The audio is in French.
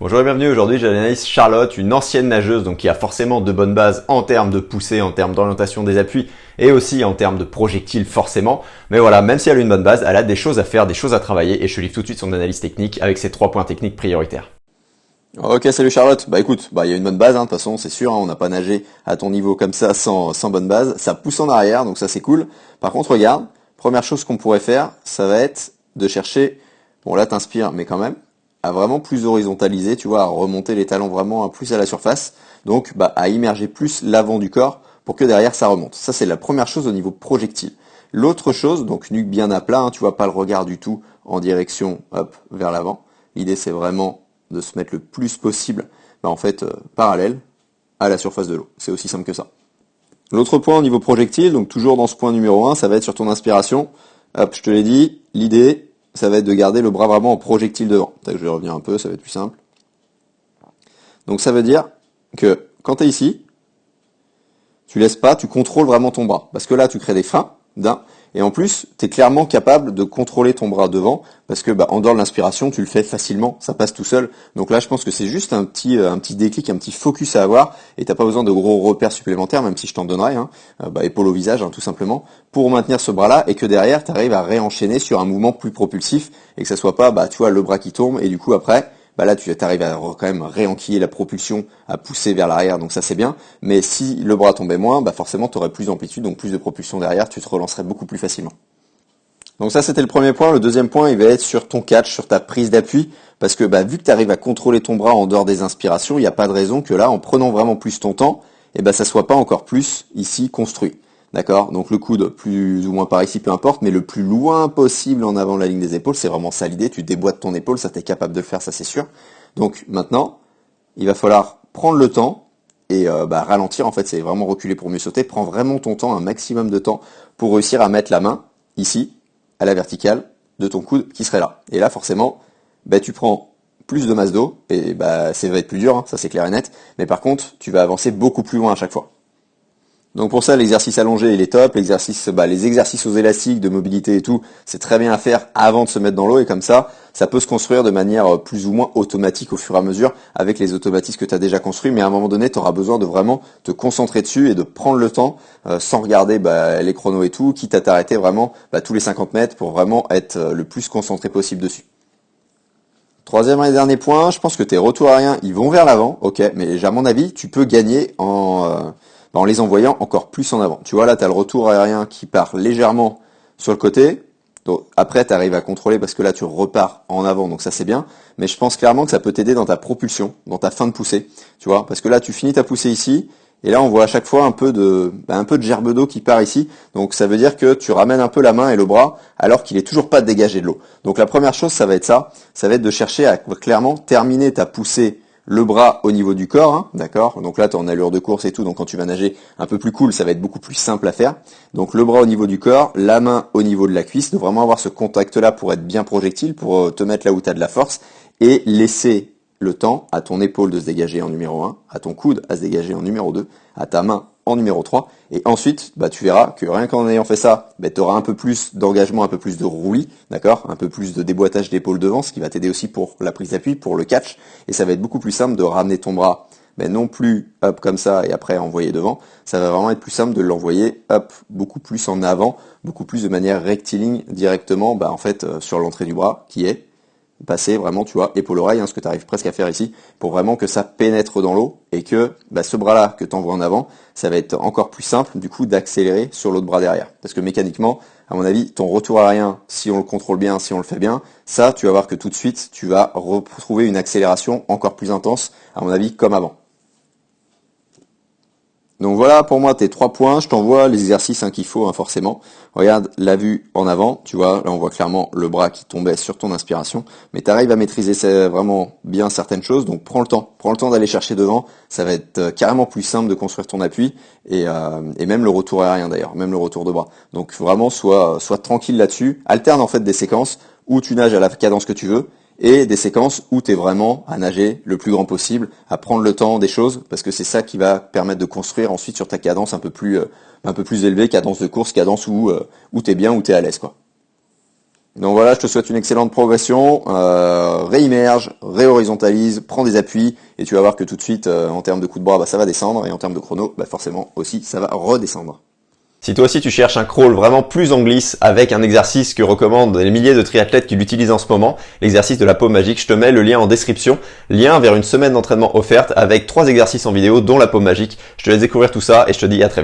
Bonjour et bienvenue, aujourd'hui j'analyse Charlotte, une ancienne nageuse donc qui a forcément de bonnes bases en termes de poussée, en termes d'orientation des appuis et aussi en termes de projectiles forcément. Mais voilà, même si elle a une bonne base, elle a des choses à faire, des choses à travailler et je te livre tout de suite son analyse technique avec ses 3 points techniques prioritaires. Ok, salut Charlotte. Bah écoute, il y a une bonne base, de toute façon, c'est sûr, on n'a pas nagé à ton niveau comme ça sans bonne base. Ça pousse en arrière, donc ça c'est cool. Par contre, regarde, première chose qu'on pourrait faire, ça va être de chercher, bon là t'inspires, mais quand même, à vraiment plus horizontaliser, tu vois, à remonter les talons vraiment plus à la surface. Donc à immerger plus l'avant du corps pour que derrière ça remonte. Ça c'est la première chose au niveau projectile. L'autre chose, donc nuque bien à plat, tu vois pas le regard du tout en direction, hop, vers l'avant. L'idée c'est vraiment de se mettre le plus possible parallèle à la surface de l'eau. C'est aussi simple que ça. L'autre point au niveau projectile, donc toujours dans ce point numéro 1, ça va être sur ton inspiration. Hop, je te l'ai dit, l'idée, ça va être de garder le bras vraiment en projectile devant. Je vais revenir un peu, ça va être plus simple. Donc ça veut dire que quand tu es ici, tu laisses pas, tu contrôles vraiment ton bras. Parce que là, tu crées des freins, et en plus, tu es clairement capable de contrôler ton bras devant, parce que en dehors de l'inspiration, tu le fais facilement, ça passe tout seul. Donc là, je pense que c'est juste un petit déclic, un petit focus à avoir, et t'as pas besoin de gros repères supplémentaires, même si je t'en donnerai, épaule au visage, tout simplement, pour maintenir ce bras-là, et que derrière, tu arrives à réenchaîner sur un mouvement plus propulsif, et que ça soit pas, tu vois, le bras qui tombe, et du coup après, là tu arrives à quand même réenquiller la propulsion, à pousser vers l'arrière, donc ça c'est bien. Mais si le bras tombait moins, forcément tu aurais plus d'amplitude, donc plus de propulsion derrière, tu te relancerais beaucoup plus facilement. Donc ça c'était le premier point. Le deuxième point il va être sur ton catch, sur ta prise d'appui, parce que vu que tu arrives à contrôler ton bras en dehors des inspirations, il n'y a pas de raison que là, en prenant vraiment plus ton temps, ça soit pas encore plus ici construit. D'accord? Donc le coude plus ou moins par ici, peu importe, mais le plus loin possible en avant de la ligne des épaules, c'est vraiment ça l'idée, tu déboîtes ton épaule, ça t'es capable de le faire, ça c'est sûr. Donc maintenant, il va falloir prendre le temps et ralentir, en fait c'est vraiment reculer pour mieux sauter, prends vraiment ton temps, un maximum de temps pour réussir à mettre la main ici, à la verticale de ton coude qui serait là. Et là forcément, tu prends plus de masse d'eau, et ça va être plus dur, ça c'est clair et net, mais par contre tu vas avancer beaucoup plus loin à chaque fois. Donc pour ça, l'exercice allongé, il est top. Les exercices aux élastiques, de mobilité et tout, c'est très bien à faire avant de se mettre dans l'eau. Et comme ça peut se construire de manière plus ou moins automatique au fur et à mesure avec les automatismes que tu as déjà construits. Mais à un moment donné, tu auras besoin de vraiment te concentrer dessus et de prendre le temps sans regarder les chronos et tout, quitte à t'arrêter vraiment tous les 50 mètres pour vraiment être le plus concentré possible dessus. Troisième et dernier point, je pense que tes retours aériens, ils vont vers l'avant, ok, mais à mon avis, tu peux gagner en les envoyant encore plus en avant. Tu vois, là, tu as le retour aérien qui part légèrement sur le côté. Donc après, tu arrives à contrôler parce que là, tu repars en avant, donc ça c'est bien. Mais je pense clairement que ça peut t'aider dans ta propulsion, dans ta fin de poussée. Tu vois, parce que là, tu finis ta poussée ici, et là, on voit à chaque fois un peu de gerbe d'eau qui part ici. Donc ça veut dire que tu ramènes un peu la main et le bras, alors qu'il est toujours pas dégagé de l'eau. Donc la première chose, ça va être ça. Ça va être de chercher à clairement terminer ta poussée le bras au niveau du corps, d'accord? Donc là, tu es en allure de course et tout, donc quand tu vas nager un peu plus cool, ça va être beaucoup plus simple à faire. Donc le bras au niveau du corps, la main au niveau de la cuisse, de vraiment avoir ce contact-là pour être bien projectile, pour te mettre là où tu as de la force, et laisser le temps à ton épaule de se dégager en numéro 1, à ton coude à se dégager en numéro 2, à ta main en numéro 3, et ensuite, tu verras que rien qu'en ayant fait ça, tu auras un peu plus d'engagement, un peu plus de roulis, d'accord, un peu plus de déboîtage d'épaule devant, ce qui va t'aider aussi pour la prise d'appui, pour le catch, et ça va être beaucoup plus simple de ramener ton bras, non plus hop comme ça et après envoyer devant, ça va vraiment être plus simple de l'envoyer hop beaucoup plus en avant, beaucoup plus de manière rectiligne directement, sur l'entrée du bras, qui est passer vraiment, tu vois, épaule-oreille, ce que tu arrives presque à faire ici, pour vraiment que ça pénètre dans l'eau et que ce bras-là que tu envoies en avant, ça va être encore plus simple du coup d'accélérer sur l'autre bras derrière. Parce que mécaniquement, à mon avis, ton retour aérien, si on le contrôle bien, si on le fait bien, ça, tu vas voir que tout de suite, tu vas retrouver une accélération encore plus intense, à mon avis, comme avant. Donc voilà pour moi tes 3 points, je t'envoie les exercices qu'il faut forcément. Regarde la vue en avant, tu vois, là on voit clairement le bras qui tombait sur ton inspiration, mais tu arrives à maîtriser vraiment bien certaines choses, donc prends le temps d'aller chercher devant, ça va être carrément plus simple de construire ton appui, et même le retour aérien d'ailleurs, même le retour de bras. Donc vraiment sois tranquille là-dessus, alterne en fait des séquences où tu nages à la cadence que tu veux, et des séquences où tu es vraiment à nager le plus grand possible, à prendre le temps des choses, parce que c'est ça qui va permettre de construire ensuite sur ta cadence un peu plus élevée, cadence de course, cadence où tu es bien, où tu es à l'aise, quoi. Donc voilà, je te souhaite une excellente progression, réimmerge, réhorizontalise, prends des appuis, et tu vas voir que tout de suite, en termes de coup de bras, bah, ça va descendre, et en termes de chrono, bah, forcément aussi, ça va redescendre. Si toi aussi tu cherches un crawl vraiment plus en glisse avec un exercice que recommandent les milliers de triathlètes qui l'utilisent en ce moment, l'exercice de la paume magique, je te mets le lien en description, lien vers une semaine d'entraînement offerte avec 3 exercices en vidéo dont la paume magique. Je te laisse découvrir tout ça et je te dis à très vite.